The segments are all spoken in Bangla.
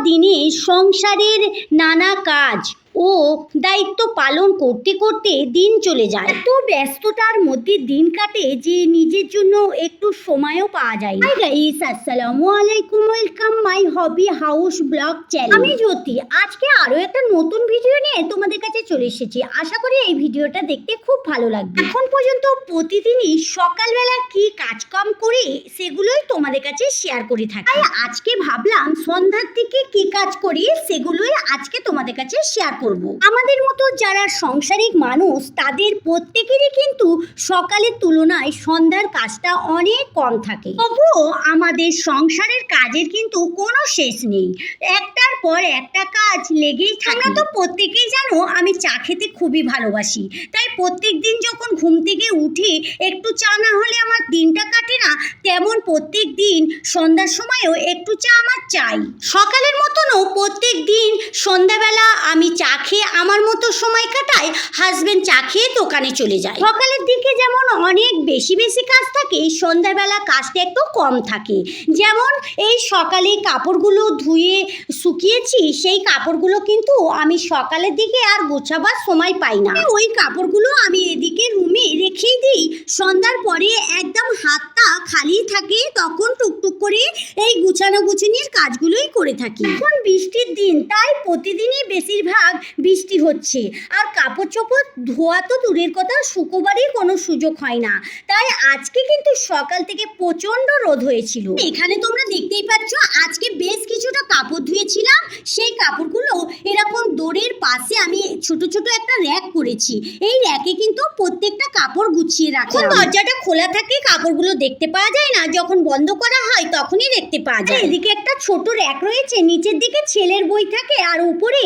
দিনে সংসারের নানা কাজ ও দায়িত্ব পালন করতে করতে দিন চলে যায়। এত ব্যস্ততার মধ্যে দিন কাটে যে নিজের জন্য একটু সময়ও পাওয়া যায় না। হাই গাইস, আসসালামু আলাইকুম, welcome my hobby house blog channel. আমি জ্যোতি। আজকে আরো একটা নতুন ভিডিও নিয়ে তোমাদের কাছে চলে এসেছি। আশা করি এই ভিডিওটা দেখতে খুব ভালো লাগবে। এখন পর্যন্ত প্রতিদিনই সকালবেলা কি কাজকাম করি সেগুলোই তোমাদের কাছে শেয়ার করে থাকি। তাই আজকে ভাবলাম সন্ধ্যার দিকে কি কাজ করি সেগুলোই আজকে তোমাদের কাছে শেয়ার করব। আমাদের মতো যারা সাংসারিক মানুষ তাদের প্রত্যেকেরই কিন্তু সকালের তুলনায় সন্ধ্যার কাজটা অনেক কম থাকে। তবুও আমাদের সংসারের কাজের কিন্তু কোনো শেষ নেই, একটার পর একটা কাজ লেগেই থাকে। আমরা তো প্রত্যেকেই জানো আমি চা খেতে খুবই ভালোবাসি, তাই প্রত্যেক দিন যখন ঘুম থেকে উঠি একটু চা না হলে আমার দিনটা কাটে না। তেমন প্রত্যেক দিন সন্ধ্যার সময়ও একটু চা আমার চাই। সকালের মতনও প্রত্যেক দিন সন্ধ্যাবেলা আমি চা খেয়ে আমার মতো সময় কাটাই, হাজবেন্ড চা খেয়ে দোকানে চলে যায়। সকালের দিকে যেমন অনেক বেশি বেশি কাজ থাকে, সন্ধ্যাবেলা কাজটা একটু কম থাকে। যেমন এই সকালে কাপড়গুলো ধুয়ে শুকিয়েছি, সেই কাপড়গুলো কিন্তু আমি সকালের দিকে আর গোছাবার সময় পাই না। ওই কাপড়গুলো আমি এদিকে রুমে রেখেই দিই। সন্ধ্যার পরে একদম হাতটা খালি থাকে, তখন টুকটুক করে এই গুছানো গুছানির কাজগুলোই করে থাকি। এখন বৃষ্টির দিন, তাই প্রতিদিনই বেশিরভাগ বৃষ্টি হচ্ছে, আর কাপড় চোপড় ধোয়া তো দূরের কথা, শুকোবারই কোনো সুযোগ হয় না। তাই আজকে কিন্তু সকাল থেকে প্রচণ্ড রোদ হয়েছিল। এখানে তোমরা দেখতেই পাচ্ছ আজকে বেশ কিছুটা কাপড় ধুয়েছিলাম। সেই কাপড়গুলো এরকম দড়ির পাশে আমি ছোট ছোট একটা র্যাক করেছি। এই র্যাকে কিন্তু প্রত্যেকটা কাপড় গুছিয়ে রাখি। দরজাটা খোলা থাকে, কাপড়গুলো দেখতে পাওয়া যায় না, যখন বন্ধ করা হয় তখনই দেখতে পাওয়া যায়। এদিকে একটা ছোট র্যাক রয়েছে, নিচের দিকে ছেলের বই থাকে আর উপরে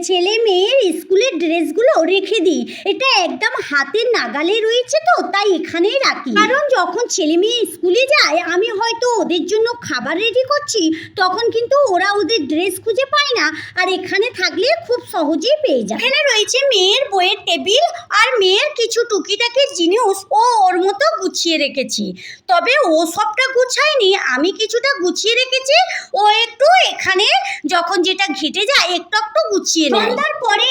ছেলে মেয়ের স্কুলের ড্রেসগুলো রেখে দিই। এটা একদম হাতের নাগালে রয়েছে, তো তাই এখানেই রাখি। কারণ যখন ছেলে মেয়ে স্কুলে যায় আমি হয়তো ওদের জন্য খাবার রেডি করছি, তখন কিন্তু ওরা ওদের ড্রেস খুঁজে পায় না, আর এখানে থাকলে খুব সহজেই পেয়ে যায়। এখানে রয়েছে মেয়ের বইয়ের টেবিল আর মেয়ের কিছু টুকিটাকি জিনিস ও ওর মতো গুছিয়ে রেখেছি। তবে ও সবটা গুছায়নি, আমি কিছুটা গুছিয়ে রেখেছি। ও একটু এখানে যখন যেটা ঘেটে যায় একটু একটু গুছিয়ে নেয়। সন্ধ্যার পরে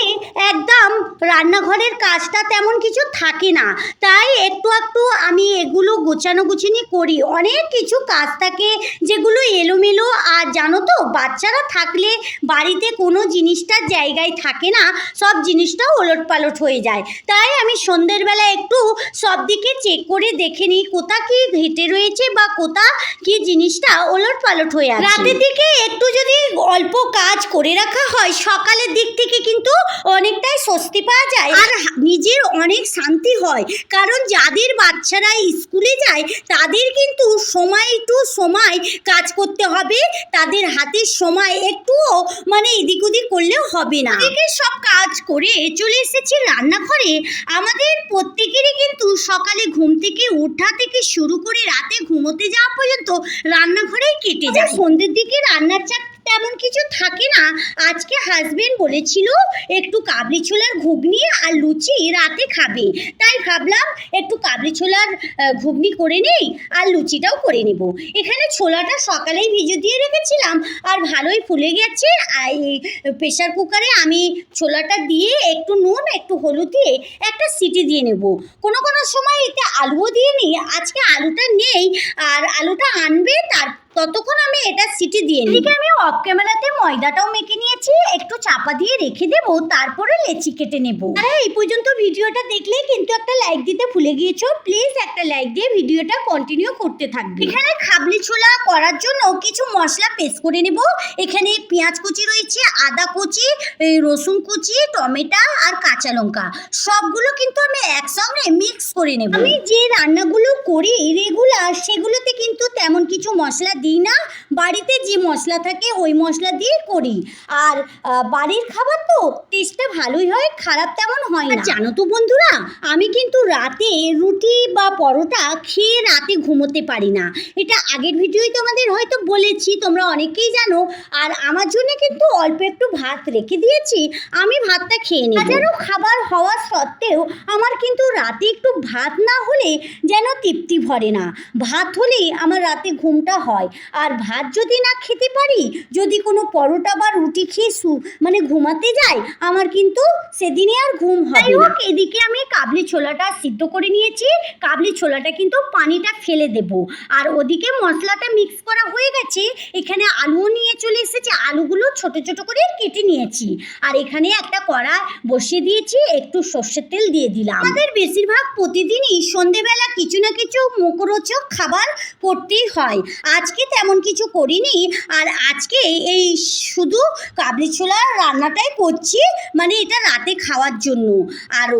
একদম রান্নাঘরের কাজটা তেমন কিছু থাকে না, তাই একটু একটু আমি এগুলো গোছানো গুছিনি করি। অনেক কিছু কাজ থাকে যেগুলো এলোমেলো, আর জানো তো বাচ্চারা থাকলে বাড়িতে কোনো জিনিসটার জায়গায় থাকে না, সব জিনিসটা ওলট পালট হয়ে যায়। তাই আমি সন্ধ্যের বেলা একটু সব দিকে চেক করে দেখে নিই কোথা কি ঘেটে রয়েছে বা কোথা কি জিনিসটা ওলট পালট হয়ে আছে। রাতের দিকে একটু যদি অল্প কাজ করে রাখা হয়, সকালের দিক থেকে কিন্তু অনেকটাই স্বস্তি পাওয়া যায় আর নিজের অনেক শান্তি হয়। কারণ যাদের বাচ্চারা স্কুলে যায় তাদের কিন্তু সময় টু সময় কাজ করতে হবে, তাদের হাতের সময় একটুও মানে এদিক ওদিক করলেও হবে না। এদিকে সব কাজ করে চলে এসেছি রান্নাঘরে। আমাদের প্রত্যেকেরই কিন্তু সকালে ঘুম থেকে ওঠা থেকে শুরু করে রাতে ঘুমোতে যাওয়া পর্যন্ত রান্নাঘরেই কেটে যায়। সন্ধ্যের দিকে রান্নার চাপ তেমন কিছু থাকে না। আজকে হাজবেন্ড বলেছিল একটু কাবলি ছোলার ঘুগনি আর লুচি রাতে খাবে, তাই ভাবলাম একটু কাবলি ছোলার ঘুগনি করে নেই আর লুচিটাও করে নেব। এখানে ছোলাটা সকালেই ভিজে দিয়ে রেখেছিলাম আর ভালোই ফুলে গেছে। আর প্রেশার কুকারে আমি ছোলাটা দিয়ে একটু নুন একটু হলুদ দিয়ে একটা সিটি দিয়ে নেব। কোনো কোনো সময় এতে আলুও দিয়ে নিই, আজকে আলুটা নেই আর আলুটা আনবে, তার ততক্ষণ আমি এটা সিটি দিয়ে নিই। এদিকে আমি অফ ক্যামেরাতে ময়দাটাও মেখে নিয়েছি, একটু চাপা দিয়ে রেখে দেবো, তারপরে লেচি কেটে নেব। আরে এই পর্যন্ত ভিডিওটা দেখলে কিন্তু একটা লাইক দিতে ভুলে গিয়েছো, প্লিজ একটা লাইক দিয়ে ভিডিওটা কন্টিনিউ করতে থাকবে। এখানে কাবলি ছোলা করার জন্য কিছু মশলা পেস্ট করে নেব। এখানে পেঁয়াজ কুচি রয়েছে, আদা কুচি, রসুন কুচি, টমেটো আর কাঁচা লঙ্কা, সবগুলো কিন্তু আমি একসঙ্গে মিক্স করে নেব। আমি যে রান্নাগুলো করি রেগুলার সেগুলোতে কিন্তু তেমন কিছু মশলা দিই না, বাড়িতে যে মশলা থাকে ওই মশলা দিয়ে করি। আর বাড়ির খাবার তো টেস্টটা ভালোই হয়, খারাপ তেমন হয় না। জানো তো বন্ধুরা, আমি কিন্তু রাতে রুটি বা পরোটা খেয়ে রাতে ঘুমোতে পারি না। এটা আগের ভিডিওই তোমাদের হয়তো বলেছি, তোমরা অনেকেই জানো। আর আমার জন্য কিন্তু কিন্তু অল্প একটু ভাত রেখে দিয়েছি, আমি ভাতটা খেয়ে নেব। হাজারো খাবার হওয়া সত্ত্বেও আমার কিন্তু রাতে একটু ভাত না হলে যেন তৃপ্তি ভরে না। ভাত হলেই আমার রাতে ঘুমটা হয়, আর ভাত যদি না খেতে পারি, যদি কোনো পরোটা বা রুটি খেয়ে মানে ঘুমাতে যাই, আমার কিন্তু সেদিনে আর ঘুম হবে না। এদিকে আমি কাবলি ছোলাটা সিদ্ধ করে নিয়েছি, কাবলি ছোলাটা কিন্তু পানিটা ফেলে দেব। আর ওদিকে মশলাটা মিক্স করা হয়ে গেছে, এখানে আলুও নিয়ে চলে এসেছে, আলুগুলো ছোট ছোট করে কেটে নিয়েছি। আর এখানে একটা কড়া বসিয়ে দিয়েছি, একটু সর্ষের তেল দিয়ে দিলাম। আমাদের বেশিরভাগ প্রতিদিনই সন্ধেবেলা কিছু না কিছু মুখরোচক খাবার করতেই হয়, আজকে তেমন কিছু করিনি। আর আজকে এই শুধু কাবলি ছোলার রান্নাটাই করছি, মানে এটা রাতে খাওয়ার জন্য। আর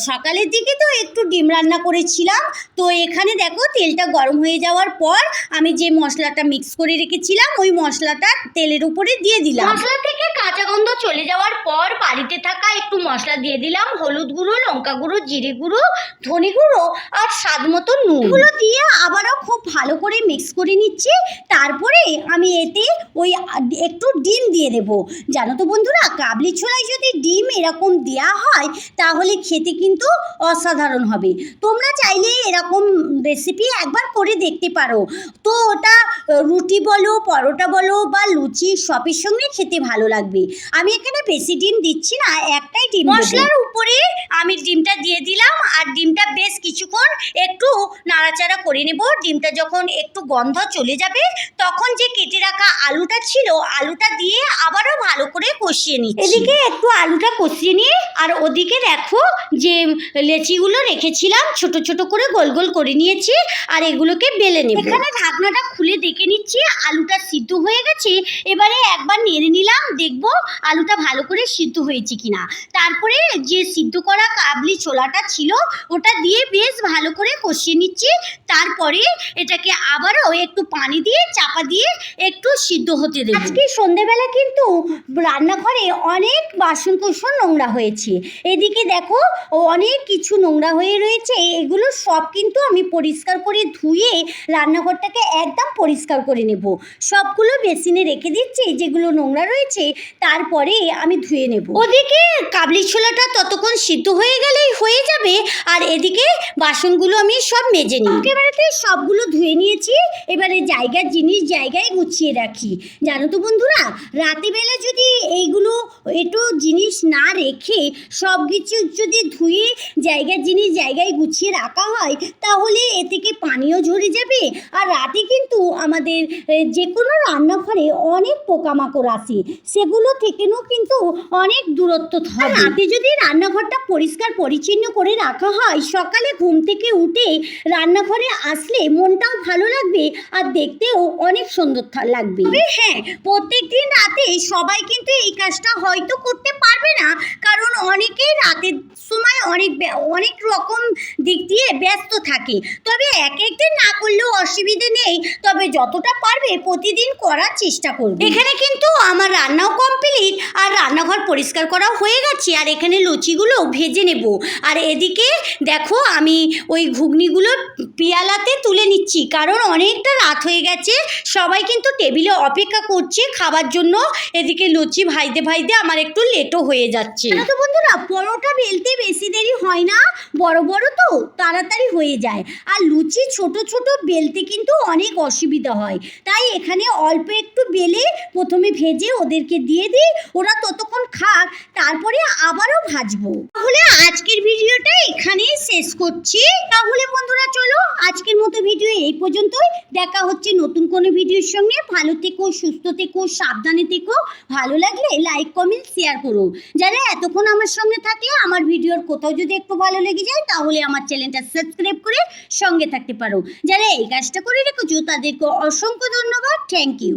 সকালের দিকে তো একটু ডিম রান্না করেছিলাম। তো এখানে দেখো তেলটা গরম হয়ে যাওয়ার পর আমি যে মশলাটা মিক্স করে রেখেছিলাম ওই মশলাটা তেলের উপরে দিয়ে দিলাম। মশলা থেকে কাঁচা গন্ধ চলে যাওয়ার পর বাড়িতে থাকা একটু মশলা দিয়ে দিলাম, হলুদ গুঁড়ো, লঙ্কা গুঁড়ো, জিরে গুঁড়ো, ধনে গুঁড়ো আর স্বাদ মতো নুন। এগুলো দিয়ে আবারও খুব ভালো করে মিক্স করে নিচ্ছি। তারপরে আমি এতে ওই একটু ডিম দিয়ে দেবো। জানো তো বন্ধুরা, কাবলি ছোলায় যদি ডিম এরকম দেওয়া হয় তাহলে খেতে কিন্তু অসাধারণ হবে। তোমরা চাইলে এরকম রেসিপি একবার করে দেখতে পারো। তো ওটা রুটি বলো, পরোটা বলো বা লুচি সবের সঙ্গে খেতে ভালো লাগবে। আমি এখানে বেশি ডিম দিচ্ছি না, একটাই ডিম। মশলার উপরে আমি ডিমটা দিয়ে দিলাম, আর ডিমটা বেশ কিছুক্ষণ একটু নাড়াচাড়া করে নেব। ডিমটা যখন একটু গন্ধ চলে যাবে তখন যে কেটে রাখা আলুটা ছিল, আলুটা দিয়ে আবারও ভালো করে কষিয়ে নিচ্ছি। এদিকে একটু আলুটা কষিয়ে নিয়ে আর ওদিকে দেখো যে লেচিগুলো রেখেছিলাম ছোট ছোট করে গোল গোল করে নিয়েছি, আর এগুলোকে বেলে নেব। এখানে ঢাকনাটা খুলে দেখে নিচ্ছি আলুটা সিদ্ধ হয়ে গেছে। এবারে একবার নেড়ে নিলাম, দেখবো আলুটা ভালো করে সিদ্ধ হয়েছে কিনা। তারপরে যে সিদ্ধ করা কাবলি ছোলাটা ছিল ওটা দিয়ে বেশ ভালো করে কষিয়ে নিচ্ছি। তারপরে এটাকে আবারও একটু পানি দিয়ে চাপা দিয়ে একটু সিদ্ধ হতে দেব। আজকে সন্ধেবেলা কিন্তু রান্নাঘরে অনেক বাসনকোসন নোংরা হয়েছে। এদিকে দেখো অনেক কিছু নোংরা হয়ে রয়েছে, এগুলো সব কিন্তু আমি পরিষ্কার করে ধুয়ে রান্নাঘরটাকে একদম পরিষ্কার করে নেব। সবগুলো বেসিনে রেখে দিচ্ছি, যেগুলো নোংরা রয়েছে তারপরে আমি ধুয়ে নেব। ওদিকে কাবলি ছোলাটা ততক্ষণ সিদ্ধ হয়ে গেলেই হয়ে যাবে, আর এদিকে বাসনগুলো আমি সব মেজে নিই। এবারেতে সবগুলো ধুয়ে নিয়েছি, এবারে জায়গার জিনিস জায়গায় গুছিয়ে রাখি। জানো তো বন্ধুরা, রাতেবেলা যদি এইগুলো একটু জিনিস না রেখে সব কিছু যদি ধুয়ে জায়গার জিনিস জায়গায় গুছিয়ে রাখা হয় তাহলে এ থেকে পানিও ঝরে যাবে। আর রাতে কিন্তু আমাদের যে কোনো রান্নাঘরে অনেক পোকামাকড় আসে, সেগুলো থেকেও কিন্তু অনেক দূরত্ব থাকে। রাতে যদি রান্নাঘরটা পরিষ্কার পরিচ্ছন্ন করে রাখা হয়, সকালে ঘুম থেকে উঠে রান্নাঘরে আসলে মনটাও ভালো লাগবে আর দেখতেও অনেক সুন্দর লাগবে। তবে হ্যাঁ, প্রত্যেক দিন রাতে সবাই কিন্তু এই কাজটা হয়তো করতে পারবে না, কারণ অনেকেই রাতের সময় অনেক রকম দিক দিয়ে ব্যস্ত থাকে। তবে এক একদিন না করলেও অসুবিধে নেই, তবে যতটা পারবে প্রতিদিন করার চেষ্টা করবে। এখানে কিন্তু আমার রান্নাও কমপ্লিট আর রান্নাঘর পরিষ্কার করাও হয়ে গেছে। আর এখানে লুচিগুলো ভেজে নেব। আর এদিকে দেখো আমি ওই ঘুগনিগুলো পিয়ালাতে তুলে নিচ্ছি, কারণ অনেকটা রাত হয়ে গেছে, সবাই কিন্তু টেবিলে অপেক্ষা করছে খাবার জন্য। এদিকে লুচি ভাইতে ভাইতে আমার একটু লেটও হয়ে যাচ্ছে। তো বন্ধুরা, পরোটা বেলতে বেশি দেরি হয় না, বড় বড় তো তাড়াতাড়ি হয়ে যায়। আর লুচি ছোট ছোট বেলতে কিন্তু অনেক অসুবিধা হয়, তাই এখানে অল্প একটু বেলে প্রথমে ভেজে ওদেরকে দিয়ে দিই, ওরা ততক্ষণ খাক, তারপরে আবারও ভাজবো। তাহলে আজকের ভিডিওটা এখানেই শেষ করছি। তাহলে বন্ধুরা চলো আজকের মতো ভিডিও এই পর্যন্তই। দেখা হচ্ছে নতুন কোনো ভিডিওর সঙ্গে। ভালো থেকো, সুস্থ থেকো, সাবধানে থেকো। ভালো লাগলে লাইক কমেন্ট শেয়ার করো। যারা এতক্ষণ আমার সঙ্গে থাকলে আমার ভিডিওর কোথাও যদি একটু ভালো লেগে যায় তাহলে আমার চ্যানেলটা সাবস্ক্রাইব করে সঙ্গে থাকতে পারো। যারা এই কাজটা করে রেখেছো তাদেরকে অসংখ্য ধন্যবাদ। Thank you.